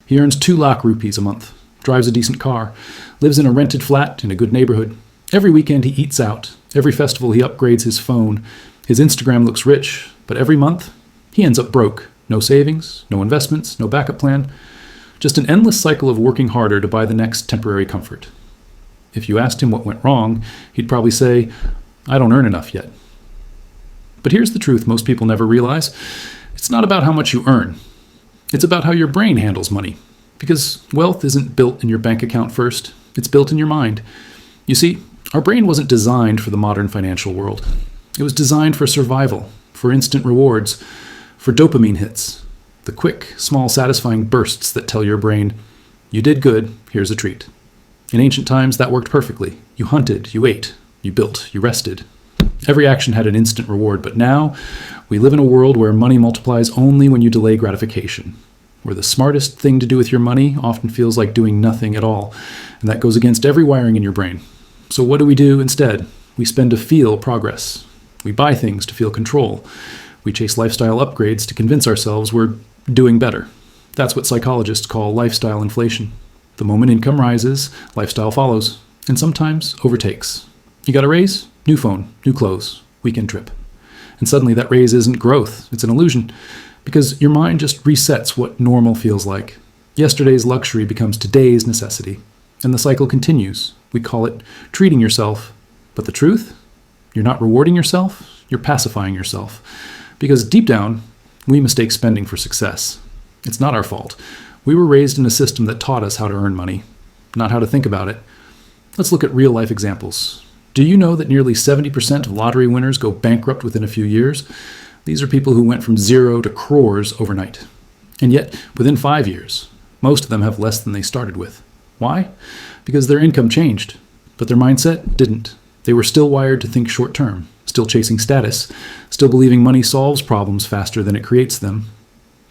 He earns 2 lakh rupees a month, drives a decent car, lives in a rented flat in a good neighborhood. Every weekend he eats out. Every festival he upgrades his phone. His Instagram looks rich, but every month he ends up broke. No savings, no investments, no backup plan. Just an endless cycle of working harder to buy the next temporary comfort. If you asked him what went wrong, he'd probably say, "I don't earn enough yet." But here's the truth most people never realize. It's not about how much you earn. It's about how your brain handles money. Because wealth isn't built in your bank account first. It's built in your mind. You see, our brain wasn't designed for the modern financial world. It was designed for survival, for instant rewards, for dopamine hits. The quick, small, satisfying bursts that tell your brain, "You did good, here's a treat." In ancient times, that worked perfectly. You hunted, you ate, you built, you rested. Every action had an instant reward, but now we live in a world where money multiplies only when you delay gratification, where the smartest thing to do with your money often feels like doing nothing at all, and that goes against every wiring in your brain. So what do we do instead? We spend to feel progress. We buy things to feel control. We chase lifestyle upgrades to convince ourselves we're doing better. That's what psychologists call lifestyle inflation. The moment income rises, lifestyle follows, and sometimes overtakes. You got a raise? New phone, new clothes, weekend trip. And suddenly that raise isn't growth, it's an illusion, because your mind just resets what normal feels like. Yesterday's luxury becomes today's necessity, and the cycle continues. We call it treating yourself. But the truth? You're not rewarding yourself, you're pacifying yourself. Because deep down, we mistake spending for success. It's not our fault. We were raised in a system that taught us how to earn money, not how to think about it. Let's look at real-life examples. Do you know that nearly 70% of lottery winners go bankrupt within a few years? These are people who went from zero to crores overnight. And yet, within 5 years, most of them have less than they started with. Why? Because their income changed, but their mindset didn't. They were still wired to think short-term, still chasing status, still believing money solves problems faster than it creates them.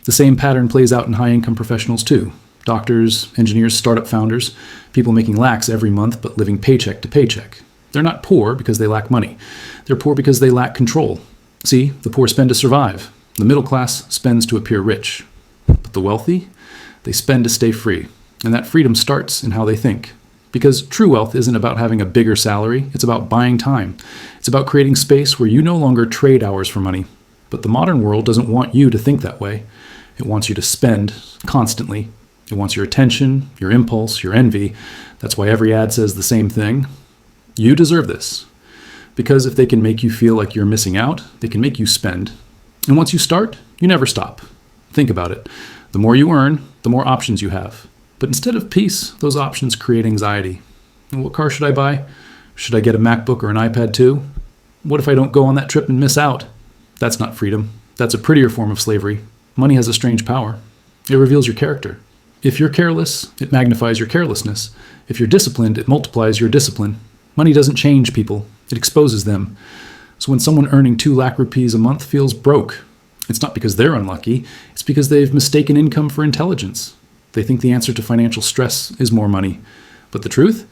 The same pattern plays out in high-income professionals too. Doctors, engineers, startup founders, people making lakhs every month but living paycheck to paycheck. They're not poor because they lack money. They're poor because they lack control. See, the poor spend to survive. The middle class spends to appear rich. But the wealthy, they spend to stay free. And that freedom starts in how they think. Because true wealth isn't about having a bigger salary, it's about buying time. It's about creating space where you no longer trade hours for money. But the modern world doesn't want you to think that way. It wants you to spend constantly. It wants your attention, your impulse, your envy. That's why every ad says the same thing. You deserve this. Because if they can make you feel like you're missing out, they can make you spend. And once you start, you never stop. Think about it. The more you earn, the more options you have. But instead of peace, those options create anxiety. And what car should I buy? Should I get a MacBook or an iPad too? What if I don't go on that trip and miss out? That's not freedom. That's a prettier form of slavery. Money has a strange power. It reveals your character. If you're careless, it magnifies your carelessness. If you're disciplined, it multiplies your discipline. Money doesn't change people. It exposes them. So when someone earning 2 lakh rupees a month feels broke, it's not because they're unlucky. It's because they've mistaken income for intelligence. They think the answer to financial stress is more money. But the truth?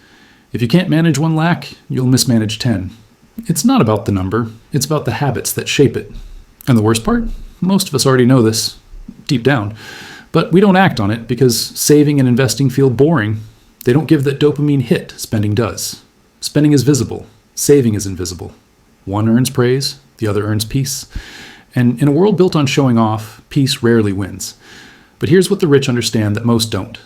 If you can't manage 1 lakh, you'll mismanage 10. It's not about the number. It's about the habits that shape it. And the worst part? Most of us already know this, deep down. But we don't act on it because saving and investing feel boring. They don't give that dopamine hit spending does. Spending is visible. Saving is invisible. One earns praise, the other earns peace. And in a world built on showing off, peace rarely wins. But here's what the rich understand that most don't.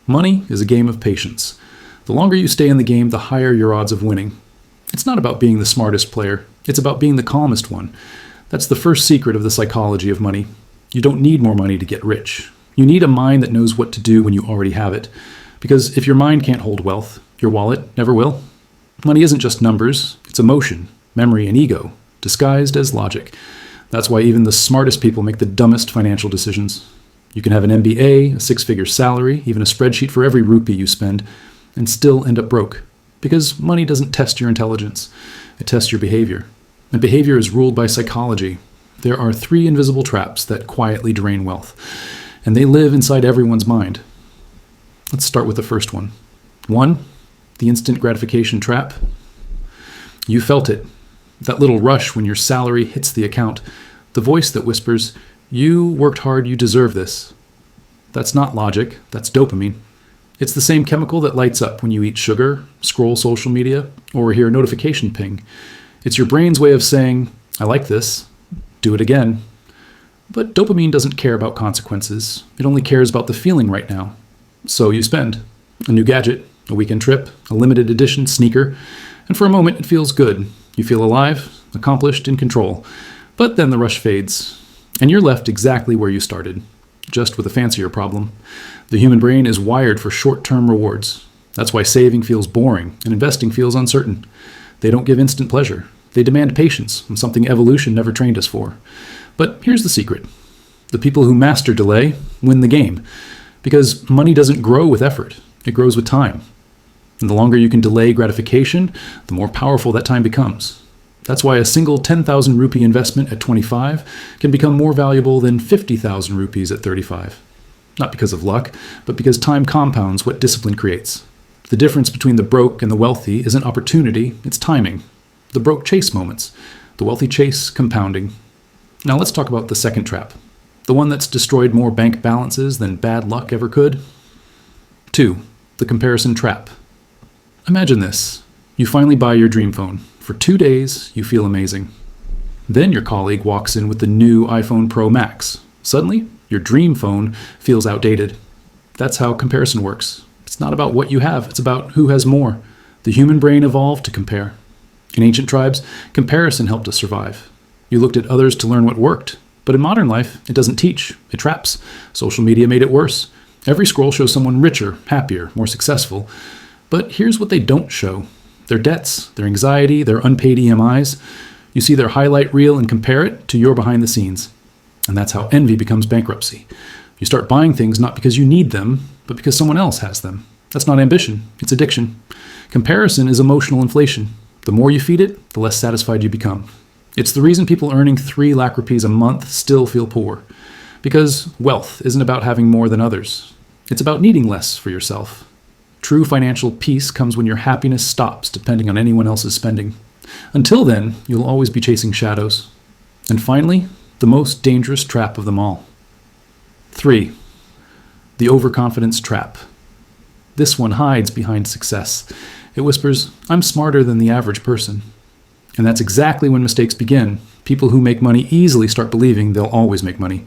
Money is a game of patience. The longer you stay in the game, the higher your odds of winning. It's not about being the smartest player. It's about being the calmest one. That's the first secret of the psychology of money. You don't need more money to get rich. You need a mind that knows what to do when you already have it. Because if your mind can't hold wealth, your wallet never will. Money isn't just numbers. It's emotion, memory, and ego, disguised as logic. That's why even the smartest people make the dumbest financial decisions. You can have an MBA, a 6-figure salary, even a spreadsheet for every rupee you spend, and still end up broke. Because money doesn't test your intelligence. It tests your behavior. And behavior is ruled by psychology. There are 3 invisible traps that quietly drain wealth. And they live inside everyone's mind. Let's start with the first one. 1, the instant gratification trap. You felt it. That little rush when your salary hits the account. The voice that whispers, "You worked hard, you deserve this." That's not logic, that's dopamine. It's the same chemical that lights up when you eat sugar, scroll social media, or hear a notification ping. It's your brain's way of saying, I like this, do it again. But dopamine doesn't care about consequences. It only cares about the feeling right now. So you spend. A new gadget, a weekend trip, a limited edition sneaker, and for a moment it feels good. You feel alive, accomplished, in control. But then the rush fades, and you're left exactly where you started, just with a fancier problem. The human brain is wired for short-term rewards. That's why saving feels boring and investing feels uncertain. They don't give instant pleasure. They demand patience, and something evolution never trained us for. But here's the secret. The people who master delay win the game, because money doesn't grow with effort. It grows with time. And the longer you can delay gratification, the more powerful that time becomes. That's why a single 10,000 rupee investment at 25 can become more valuable than 50,000 rupees at 35. Not because of luck, but because time compounds what discipline creates. The difference between the broke and the wealthy isn't opportunity, it's timing. The broke chase moments, the wealthy chase compounding. Now let's talk about the second trap, the one that's destroyed more bank balances than bad luck ever could. 2. The comparison trap. Imagine this. You finally buy your dream phone. For 2 days, you feel amazing. Then your colleague walks in with the new iPhone Pro Max. Suddenly, your dream phone feels outdated. That's how comparison works. It's not about what you have, it's about who has more. The human brain evolved to compare. In ancient tribes, comparison helped us survive. You looked at others to learn what worked. But in modern life, it doesn't teach, it traps. Social media made it worse. Every scroll shows someone richer, happier, more successful. But here's what they don't show. Their debts, their anxiety, their unpaid EMIs. You see their highlight reel and compare it to your behind the scenes. And that's how envy becomes bankruptcy. You start buying things not because you need them, but because someone else has them. That's not ambition, it's addiction. Comparison is emotional inflation. The more you feed it, the less satisfied you become. It's the reason people earning 3 lakh rupees a month still feel poor. Because wealth isn't about having more than others. It's about needing less for yourself. True financial peace comes when your happiness stops depending on anyone else's spending. Until then, you'll always be chasing shadows. And finally, the most dangerous trap of them all. 3. The overconfidence trap. This one hides behind success. It whispers, I'm smarter than the average person. And that's exactly when mistakes begin. People who make money easily start believing they'll always make money.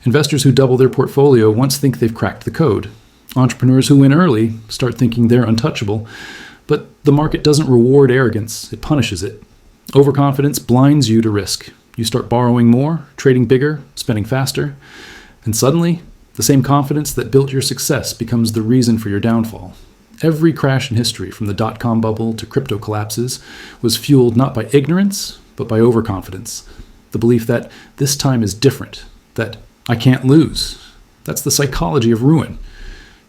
Investors who double their portfolio once think they've cracked the code. Entrepreneurs who win early start thinking they're untouchable. But the market doesn't reward arrogance, it punishes it. Overconfidence blinds you to risk. You start borrowing more, trading bigger, spending faster. And suddenly, the same confidence that built your success becomes the reason for your downfall. Every crash in history, from the dot-com bubble to crypto collapses, was fueled not by ignorance, but by overconfidence. The belief that this time is different, that I can't lose. That's the psychology of ruin.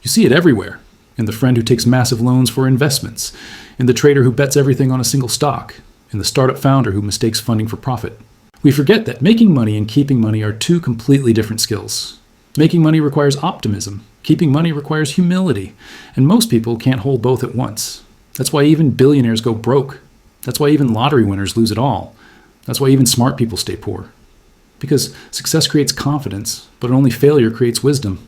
You see it everywhere. In the friend who takes massive loans for investments, in the trader who bets everything on a single stock, in the startup founder who mistakes funding for profit. We forget that making money and keeping money are two completely different skills. Making money requires optimism. Keeping money requires humility. And most people can't hold both at once. That's why even billionaires go broke. That's why even lottery winners lose it all. That's why even smart people stay poor. Because success creates confidence, but only failure creates wisdom.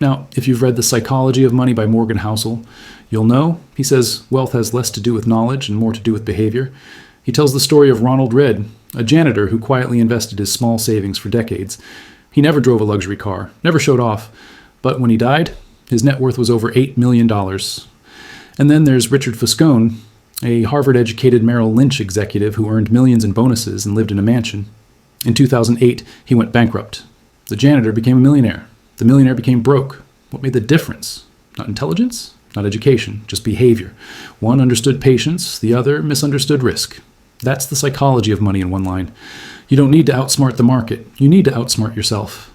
Now, if you've read The Psychology of Money by Morgan Housel, you'll know he says wealth has less to do with knowledge and more to do with behavior. He tells the story of Ronald Read, a janitor who quietly invested his small savings for decades. He never drove a luxury car, never showed off, but when he died, his net worth was over $8 million. And then there's Richard Foscone, a Harvard-educated Merrill Lynch executive who earned millions in bonuses and lived in a mansion. In 2008, he went bankrupt. The janitor became a millionaire. The millionaire became broke. What made the difference? Not intelligence, not education, just behavior. One understood patience, the other misunderstood risk. That's the psychology of money in one line. You don't need to outsmart the market. You need to outsmart yourself.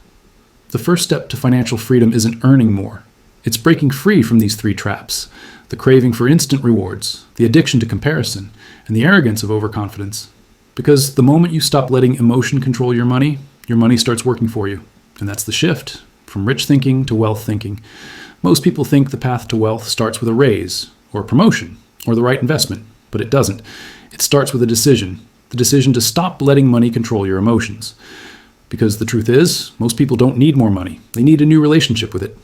The first step to financial freedom isn't earning more. It's breaking free from these 3 traps: the craving for instant rewards, the addiction to comparison, and the arrogance of overconfidence. Because the moment you stop letting emotion control your money starts working for you. And that's the shift from rich thinking to wealth thinking. Most people think the path to wealth starts with a raise, or a promotion, or the right investment, but it doesn't. It starts with a decision, the decision to stop letting money control your emotions. Because the truth is, most people don't need more money. They need a new relationship with it.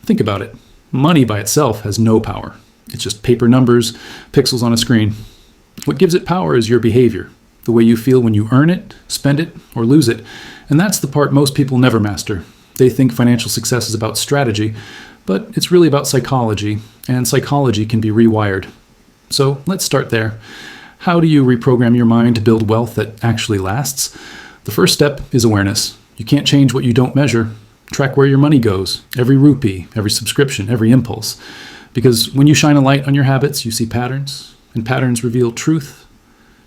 Think about it. Money by itself has no power. It's just paper numbers, pixels on a screen. What gives it power is your behavior, the way you feel when you earn it, spend it, or lose it. And that's the part most people never master. They think financial success is about strategy, but it's really about psychology, and psychology can be rewired. So let's start there. How do you reprogram your mind to build wealth that actually lasts? The first step is awareness. You can't change what you don't measure. Track where your money goes, every rupee, every subscription, every impulse. Because when you shine a light on your habits, you see patterns, and patterns reveal truth.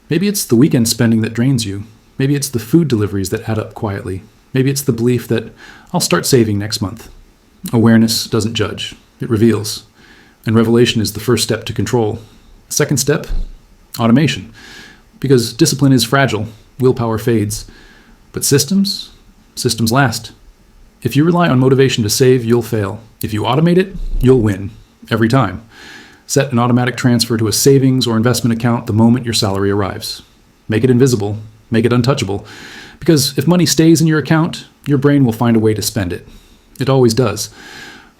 Maybe it's the weekend spending that drains you. Maybe it's the food deliveries that add up quietly. Maybe it's the belief that I'll start saving next month. Awareness doesn't judge. It reveals. And revelation is the first step to control. Second step, automation. Because discipline is fragile, willpower fades. But systems last. If you rely on motivation to save, you'll fail. If you automate it, you'll win. Every time. Set an automatic transfer to a savings or investment account the moment your salary arrives. Make it invisible. Make it untouchable. Because if money stays in your account, your brain will find a way to spend it. It always does.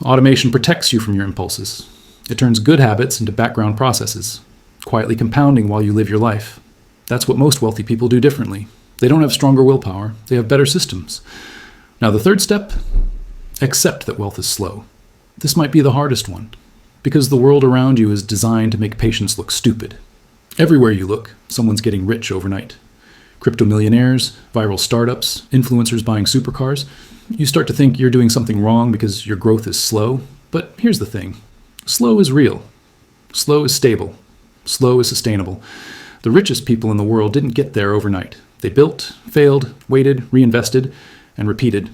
Automation protects you from your impulses. It turns good habits into background processes, quietly compounding while you live your life. That's what most wealthy people do differently. They don't have stronger willpower. They have better systems. Now the third step, accept that wealth is slow. This might be the hardest one, because the world around you is designed to make patience look stupid. Everywhere you look, someone's getting rich overnight. Crypto millionaires, viral startups, influencers buying supercars. You start to think you're doing something wrong because your growth is slow. But here's the thing. Slow is real. Slow is stable. Slow is sustainable. The richest people in the world didn't get there overnight. They built, failed, waited, reinvested, and repeated.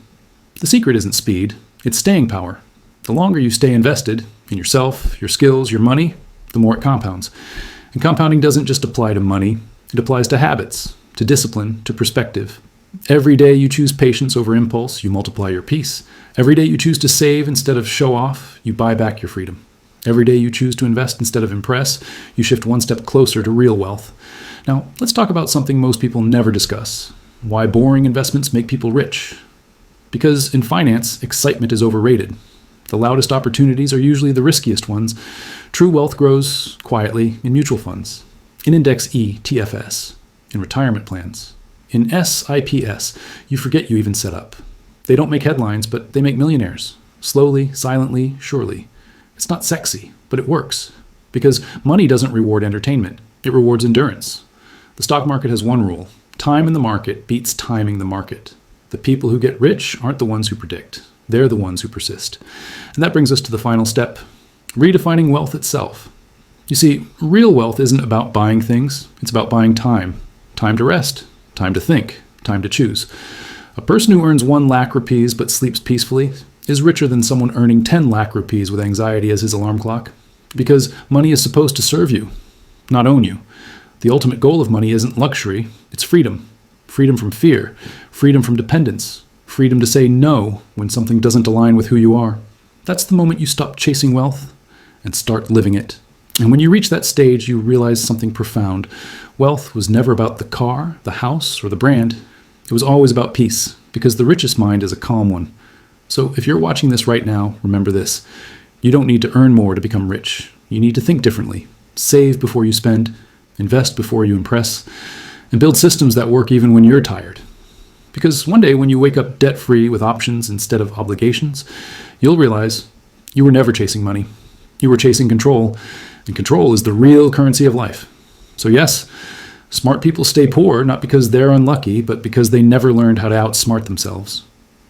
The secret isn't speed, it's staying power. The longer you stay invested in yourself, your skills, your money, the more it compounds. And compounding doesn't just apply to money, it applies to habits, to discipline, to perspective. Every day you choose patience over impulse, you multiply your peace. Every day you choose to save instead of show off, you buy back your freedom. Every day you choose to invest instead of impress, you shift one step closer to real wealth. Now, let's talk about something most people never discuss. Why boring investments make people rich. Because in finance, excitement is overrated. The loudest opportunities are usually the riskiest ones. True wealth grows quietly in mutual funds, in Index E, TFS, in retirement plans. In SIPS, you forget you even set up. They don't make headlines, but they make millionaires. Slowly, silently, surely. It's not sexy, but it works. Because money doesn't reward entertainment. It rewards endurance. The stock market has one rule. Time in the market beats timing the market. The people who get rich aren't the ones who predict. They're the ones who persist. And that brings us to the final step, redefining wealth itself. You see, real wealth isn't about buying things. It's about buying time. Time to rest. Time to think. Time to choose. A person who earns 1 lakh rupees but sleeps peacefully is richer than someone earning 10 lakh rupees with anxiety as his alarm clock. Because money is supposed to serve you, not own you. The ultimate goal of money isn't luxury, it's freedom. Freedom from fear, freedom from dependence, freedom to say no when something doesn't align with who you are. That's the moment you stop chasing wealth and start living it. And when you reach that stage, you realize something profound. Wealth was never about the car, the house, or the brand. It was always about peace, because the richest mind is a calm one. So if you're watching this right now, remember this. You don't need to earn more to become rich. You need to think differently. Save before you spend, invest before you impress, and build systems that work even when you're tired. Because one day when you wake up debt-free with options instead of obligations, you'll realize you were never chasing money. You were chasing control, and control is the real currency of life. So yes, smart people stay poor not because they're unlucky, but because they never learned how to outsmart themselves.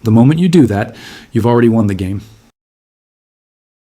The moment you do that, you've already won the game.